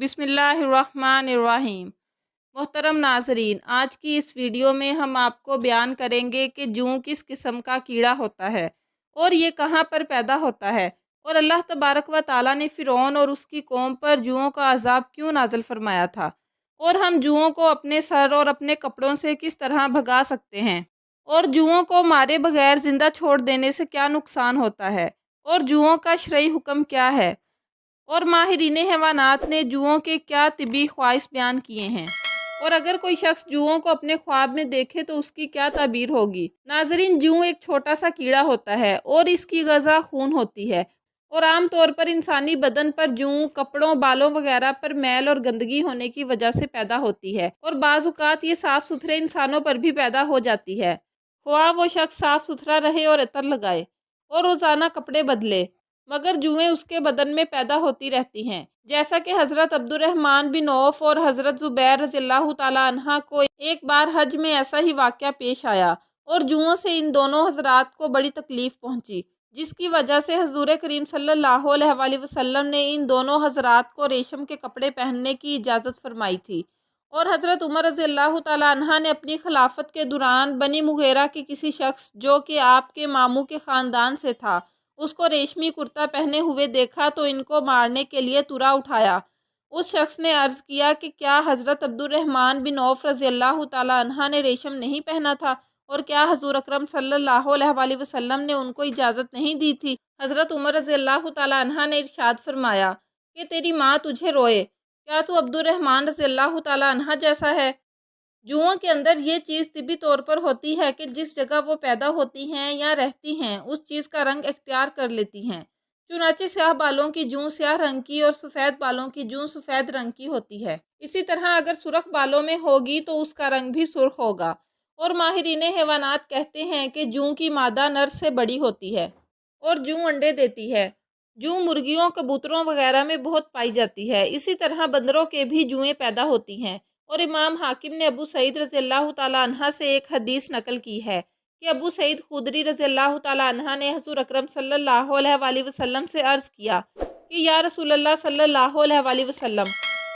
बिस्मिल्लाहिर्रहमानिर्रहीम। मोहतरम नाजरीन, आज की इस वीडियो में हम आपको बयान करेंगे कि जूं किस किस्म का कीड़ा होता है और ये कहाँ पर पैदा होता है, और अल्लाह तबारक व ताला ने फ़िरौन और उसकी कौम पर जुओं का अजाब क्यों नाज़िल फरमाया था, और हम जुओं को अपने सर और अपने कपड़ों से किस तरह भगा सकते हैं, और जुओं को मारे बगैर ज़िंदा छोड़ देने से क्या नुकसान होता है, और जुओं का शरई हुक्म क्या है, और माहिरीन हैवानात ने जुओं के क्या तिबी ख्वाहिश बयान किए हैं, और अगर कोई शख्स जुओं को अपने ख्वाब में देखे तो उसकी क्या ताबीर होगी। नाजरीन, जूं एक छोटा सा कीड़ा होता है और इसकी ग़िज़ा खून होती है, और आम तौर पर इंसानी बदन पर जूं कपड़ों, बालों वगैरह पर मैल और गंदगी होने की वजह से पैदा होती है, और बाज़ औक़ात ये साफ़ सुथरे इंसानों पर भी पैदा हो जाती है, ख्वाह वो शख्स साफ़ सुथरा रहे और इतर लगाए और रोज़ाना कपड़े बदले, मगर जुएँ उसके बदन में पैदा होती रहती हैं। जैसा कि हज़रत अब्दुर्रहमान बिन औफ और हज़रत ज़ुबैर रज़ियल्लाहु ताला अन्हा को एक बार हज में ऐसा ही वाक़या पेश आया और जुओं से इन दोनों हज़रात को बड़ी तकलीफ़ पहुँची, जिसकी वजह से हज़ूर करीम सल्लल्लाहु अलैहि वसल्लम ने इन दोनों हज़रात को रेशम के कपड़े पहनने की इजाज़त फरमाई थी। और हज़रत उमर रज़ियल्लाहु ताला अन्हा ने अपनी खिलाफत के दौरान बनी मुग़ीरा के किसी शख्स जो कि आपके मामू के ख़ानदान से था, उसको रेशमी कुर्ता पहने हुए देखा तो इनको मारने के लिए तुरा उठाया। उस शख्स ने अर्ज़ किया कि क्या हज़रत अब्दुर्रहमान बिन औफ रज़ियल्लाहु ताला अन्हा ने रेशम नहीं पहना था, और क्या हज़ूर अकरम सल्लल्लाहु अलैहि वसल्लम ने उनको इजाज़त नहीं दी थी। हज़रत उमर रज़ियल्लाहु ताला अन्हा ने इरशाद फरमाया कि तेरी माँ तुझे रोए, क्या तू अब्दुर्रहमान रज़ियल्लाहु ताला अन्हा जैसा है। जुओं के अंदर ये चीज़ तिबी तौर पर होती है कि जिस जगह वो पैदा होती हैं या रहती हैं उस चीज़ का रंग इख्तियार कर लेती हैं। चुनाचे स्याह बालों की जूं स्याह रंग की और सफ़ेद बालों की जूं सफ़ेद रंग की होती है। इसी तरह अगर सुर्ख बालों में होगी तो उसका रंग भी सुर्ख होगा। और माहिरीन हैवानात कहते हैं कि जूं की मादा नर से बड़ी होती है और जूं अंडे देती है। जूं मुर्गियों, कबूतरों वगैरह में बहुत पाई जाती है। इसी तरह बंदरों के भी जुएँ पैदा होती हैं। और इमाम हाकिम ने अबू सईद रज़ियल्लाहु ताला अन्हा से एक हदीस नकल की है कि अबू सईद खुदरी रज़ियल्लाहु ताला अन्हा ने हुज़ूर अकरम सल्लल्लाहु अलैहि वसल्लम से अर्ज़ किया कि या रसूलल्लाह सल्लल्लाहु अलैहि वसल्लम,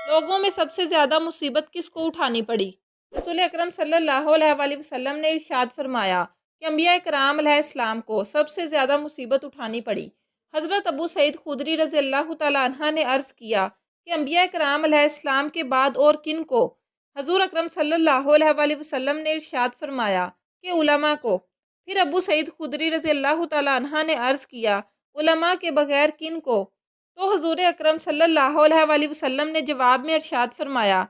लोगों में सबसे ज़्यादा मुसीबत किसको उठानी पड़ी। रसूल अकरम सल्लल्लाहु अलैहि वसल्लम ने इरशाद फरमाया कि अंबिया कराम अलैहिस्सलाम को सबसे ज़्यादा मुसीबत उठानी पड़ी। हज़रत अबू सईद खुदरी रज़ियल्लाहु ताला अन्हा ने अर्ज़ किया कि अंबिया कराम अलैहिस्सलाम के बाद और किन को। हज़ूर अकरम सल्लल्लाहु अलैहि वसल्लम ने इरशाद फरमाया कि उलमा को। फिर अबू सईद खुदरी रज़ियल्लाहु ताला अन्हा ने अर्ज़ किया, उलमा के बगैर किन को। तो हज़ूर अकरम सल्लल्लाहु अलैहि वसल्लम ने जवाब में इरशाद फरमाया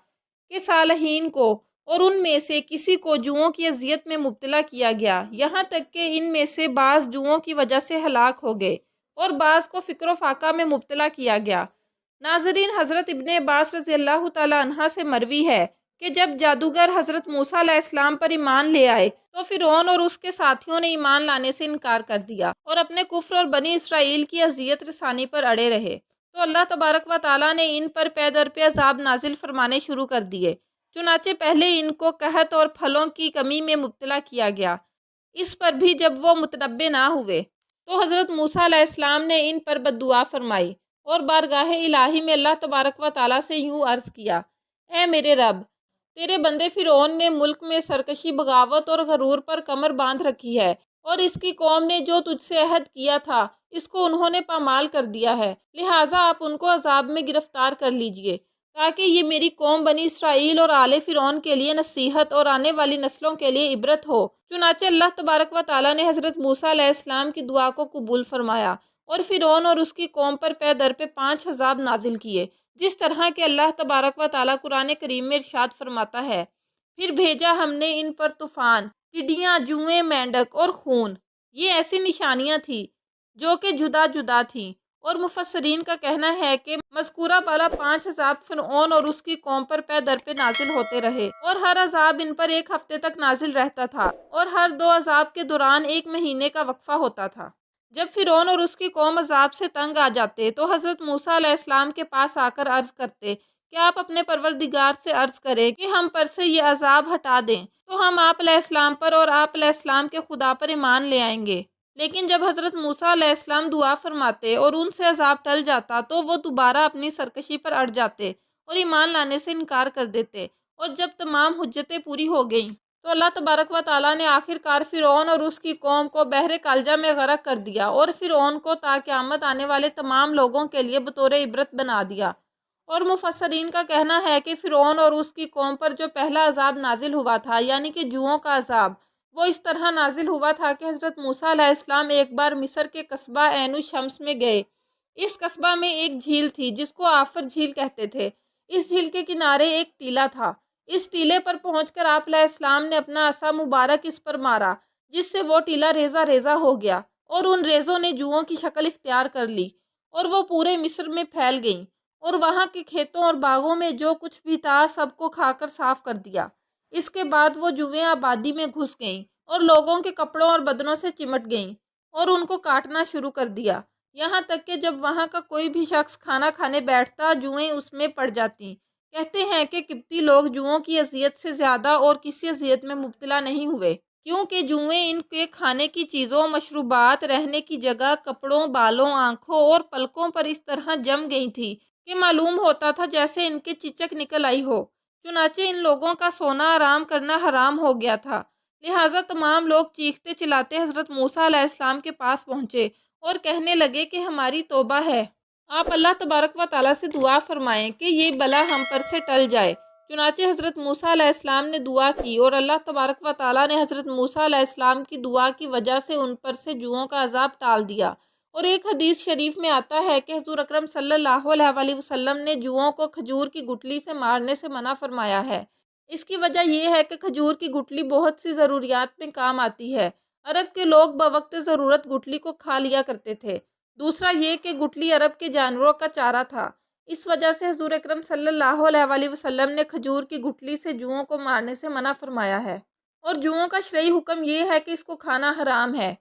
कि सालहीन को, और उनमें से किसी को जुओं की अजियत में मुब्तला किया गया, यहाँ तक कि इनमें से बाज़ जुओं की वजह से हलाक हो गए और बाज़ को फ़िक्र फ़ाक़ा में मुब्तला किया गया। नाज़रीन, हज़रत इब्ने अब्बास रज़ियल्लाहु ताला अन्हा से मरवी है कि जब जादूगर हज़रत मूसा अलैहिस्सलाम पर ईमान ले आए तो फ़िरौन और उसके साथियों ने ईमान लाने से इनकार कर दिया और अपने कुफ्र और बनी इसराइल की अजियत रसानी पर अड़े रहे। तो अल्लाह तबारक व ताला ने इन पर पे दर पे अज़ाब नाजिल फरमाने शुरू कर दिए। चुनाचे पहले इनको कहत और फलों की कमी में मुब्तला किया गया। इस पर भी जब वो मुतनब्बे ना हुए तो हज़रत मूसा अलैहिस्सलाम ने इन पर बद्दुआ फरमाई और बारगाह इलाही में अल्लाह तबारक व ताला से यूँ अर्ज़ किया, ए मेरे रब, तेरे बंदे फ़िरौन ने मुल्क में सरकशी, बगावत और गरूर पर कमर बांध रखी है, और इसकी कौम ने जो तुझसे अहद किया था इसको उन्होंने पामाल कर दिया है। लिहाजा आप उनको अजाब में गिरफ्तार कर लीजिए ताकि ये मेरी कौम बनी इसराइल और आले फ़िरौन के लिए नसीहत और आने वाली नस्लों के लिए इबरत हो। चुनाचे अल्लाह तबारक व ताला ने हज़रत मूसा अलैहिस्सलाम की दुआ को कबूल फरमाया और फ़िरौन और उसकी कौम पर पे दर पे 5 अज़ाब नाजिल किए, जिस तरह के अल्लाह तबारक व ताला कुरान करीम में इरशाद फरमाता है, फिर भेजा हमने इन पर तूफ़ान, टिड्डियाँ, जुएँ, मेंढक और खून। ये ऐसी निशानियाँ थी जो कि जुदा जुदा थीं, और मुफस्सरीन का कहना है कि मज़कूरा वाला 5 अज़ाब फ़िरऔन और उसकी कौम पर पे दर पे नाजिल होते रहे, और हर अज़ाब इन पर 1 हफ्ते तक नाजिल रहता था, और हर 2 अज़ाब के दौरान 1 महीने का वक्फ़ा होता था। जब फ़िरौन और उसकी कौम अज़ाब से तंग आ जाते तो हज़रत मूसा अलैहिस्सलाम के पास आकर अर्ज़ करते कि आप अपने परवरदिगार से अर्ज़ करें कि हम पर से ये अज़ाब हटा दें, तो हम आप अलैहिस्सलाम पर और आप अलैहिस्सलाम के खुदा पर ईमान ले आएंगे। लेकिन जब हज़रत मूसा अलैहिस्सलाम दुआ फरमाते और उनसे अज़ाब टल जाता तो वो दोबारा अपनी सरकशी पर अड़ जाते اور ایمان لانے سے انکار کر دیتے، اور جب تمام حجتیں پوری ہو گئیں تو اللہ تبارک و تعالیٰ نے آخر کار فرعون اور اس کی قوم کو بحر کالجہ میں غرق کر دیا، اور فرعون کو تا قیامت آنے والے تمام لوگوں کے لیے بطور عبرت بنا دیا۔ اور مفسرین کا کہنا ہے کہ فرعون اور اس کی قوم پر جو پہلا عذاب نازل ہوا تھا، یعنی کہ جوؤں کا عذاب، وہ اس طرح نازل ہوا تھا کہ حضرت موسیٰ علیہ السلام ایک بار مصر کے قصبہ عین الشمس میں گئے۔ اس قصبہ میں ایک جھیل تھی جس کو آفر جھیل کہتے تھے۔ اس جھیل کے کنارے ایک ٹیلہ تھا۔ اس ٹیلے پر پہنچ کر آپ علیہ السلام نے اپنا عصا مبارک اس پر مارا، جس سے وہ ٹیلہ ریزہ ریزہ ہو گیا، اور ان ریزوں نے جوؤں کی شکل اختیار کر لی، اور وہ پورے مصر میں پھیل گئیں، اور وہاں کے کھیتوں اور باغوں میں جو کچھ بھی تھا سب کو کھا کر صاف کر دیا۔ اس کے بعد وہ جوئیں آبادی میں گھس گئیں اور لوگوں کے کپڑوں اور بدنوں سے چمٹ گئیں اور ان کو کاٹنا شروع کر دیا، یہاں تک کہ جب وہاں کا کوئی بھی شخص کھانا کھانے بیٹھتا جوئیں اس میں پڑ جاتی۔ کہتے ہیں کہ قبطی لوگ جوؤں کی اذیت سے زیادہ اور کسی اذیت میں مبتلا نہیں ہوئے، کیونکہ جوئیں ان کے کھانے کی چیزوں، مشروبات، رہنے کی جگہ، کپڑوں، بالوں، آنکھوں اور پلکوں پر اس طرح جم گئی تھی کہ معلوم ہوتا تھا جیسے ان کے چچک نکل آئی ہو۔ چنانچہ ان لوگوں کا سونا آرام کرنا حرام ہو گیا تھا، لہٰذا تمام لوگ چیختے چلاتے حضرت موسیٰ علیہ السلام کے پاس پہنچے اور کہنے لگے کہ ہماری توبہ ہے، آپ اللہ تبارک و تعالیٰ سے دعا فرمائیں کہ یہ بلا ہم پر سے ٹل جائے۔ چنانچہ حضرت موسیٰ علیہ السلام نے دعا کی، اور اللہ تبارک و تعالیٰ نے حضرت موسیٰ علیہ السلام کی دعا کی وجہ سے ان پر سے جوؤں کا عذاب ٹال دیا۔ اور ایک حدیث شریف میں آتا ہے کہ حضور اکرم صلی اللہ علیہ وسلم نے جوؤں کو کھجور کی گٹلی سے مارنے سے منع فرمایا ہے۔ اس کی وجہ یہ ہے کہ کھجور کی گٹلی بہت سی ضروریات میں کام آتی ہے۔ عرب کے لوگ بوقت ضرورت گٹلی کو کھا لیا کرتے تھے۔ دوسرا یہ کہ گٹلی عرب کے جانوروں کا چارہ تھا، اس وجہ سے حضور اکرم صلی اللہ علیہ وسلم نے کھجور کی گٹلی سے جوؤں کو مارنے سے منع فرمایا ہے۔ اور جوؤں کا شرعی حکم یہ ہے کہ اس کو کھانا حرام ہے،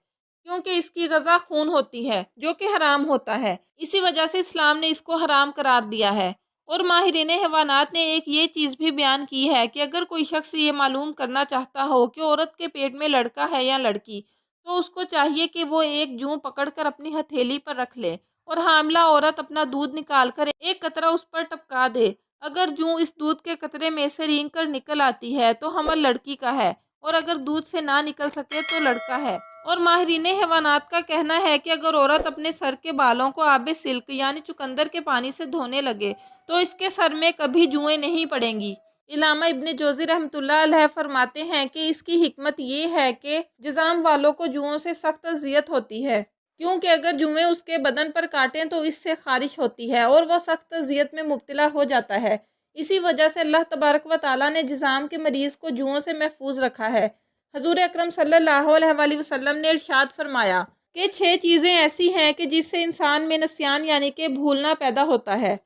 کیونکہ اس کی غذا خون ہوتی ہے جو کہ حرام ہوتا ہے، اسی وجہ سے اسلام نے اس کو حرام قرار دیا ہے۔ اور ماہرین حیوانات نے ایک یہ چیز بھی بیان کی ہے کہ اگر کوئی شخص یہ معلوم کرنا چاہتا ہو کہ عورت کے پیٹ میں لڑکا ہے یا لڑکی، تو اس کو چاہیے کہ وہ ایک جوں پکڑ کر اپنی ہتھیلی پر رکھ لے اور حاملہ عورت اپنا دودھ نکال کر ایک قطرہ اس پر ٹپکا دے۔ اگر جوں اس دودھ کے قطرے میں سے رینگ کر نکل آتی ہے تو حمل لڑکی کا ہے، اور اگر دودھ سے نہ نکل سکے تو لڑکا ہے۔ اور ماہرین حیوانات کا کہنا ہے کہ اگر عورت اپنے سر کے بالوں کو آب سلک یعنی چقندر کے پانی سے دھونے لگے تو اس کے سر میں کبھی جوئیں نہیں پڑیں گی۔ علامہ ابن جوزی رحمۃ اللہ علیہ فرماتے ہیں کہ اس کی حکمت یہ ہے کہ جذام والوں کو جوؤں سے سخت اذیت ہوتی ہے، کیونکہ اگر جوئیں اس کے بدن پر کاٹیں تو اس سے خارش ہوتی ہے اور وہ سخت اذیت میں مبتلا ہو جاتا ہے۔ اسی وجہ سے اللہ تبارک و تعالیٰ نے جذام کے مریض کو جوؤں سے محفوظ رکھا ہے۔ حضور اکرم صلی اللہ علیہ وسلم نے ارشاد فرمایا کہ 6 چیزیں ایسی ہیں کہ جس سے انسان میں نسیان یعنی کہ بھولنا پیدا ہوتا ہے۔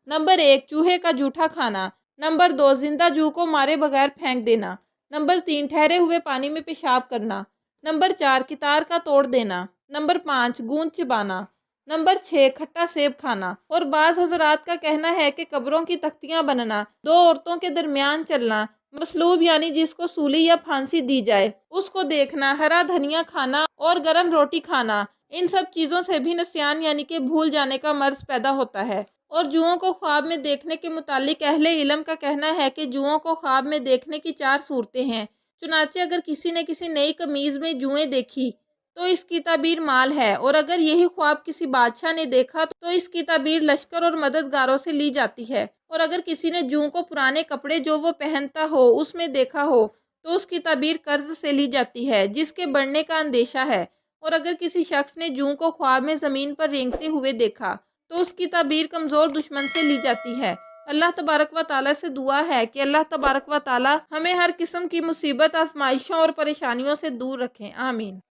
نمبر 1 چوہے کا جوٹھا کھانا، نمبر 2 زندہ جو کو مارے بغیر پھینک دینا، نمبر 3 ٹھہرے ہوئے پانی میں پیشاب کرنا، نمبر 4 کتار کا توڑ دینا، نمبر 5 گوند چبانا، نمبر 6 کھٹا سیب کھانا۔ اور بعض حضرات کا کہنا ہے کہ قبروں کی تختیاں بننا، 2 عورتوں کے درمیان چلنا، مصلوب یعنی جس کو سولی یا پھانسی دی جائے اس کو دیکھنا، ہرا دھنیا کھانا اور گرم روٹی کھانا، ان سب چیزوں سے بھی نسیان یعنی کہ بھول جانے کا مرض پیدا ہوتا ہے۔ اور جوؤں کو خواب میں دیکھنے کے متعلق اہل علم کا کہنا ہے کہ جوؤں کو خواب میں دیکھنے کی 4 صورتیں ہیں۔ چنانچہ اگر کسی نے کسی نئی قمیض میں جوئیں دیکھی تو اس کی تعبیر مال ہے، اور اگر یہی خواب کسی بادشاہ نے دیکھا تو اس کی تعبیر لشکر اور مددگاروں سے لی جاتی ہے، اور اگر کسی نے جوں کو پرانے کپڑے جو وہ پہنتا ہو اس میں دیکھا ہو تو اس کی تعبیر قرض سے لی جاتی ہے جس کے بڑھنے کا اندیشہ ہے، اور اگر کسی شخص نے جوں کو خواب میں زمین پر رینگتے ہوئے دیکھا تو اس کی تعبیر کمزور دشمن سے لی جاتی ہے۔ اللہ تبارک و تعالیٰ سے دعا ہے کہ اللہ تبارک و تعالیٰ ہمیں ہر قسم کی مصیبت، آزمائشوں اور پریشانیوں سے دور رکھیں، آمین۔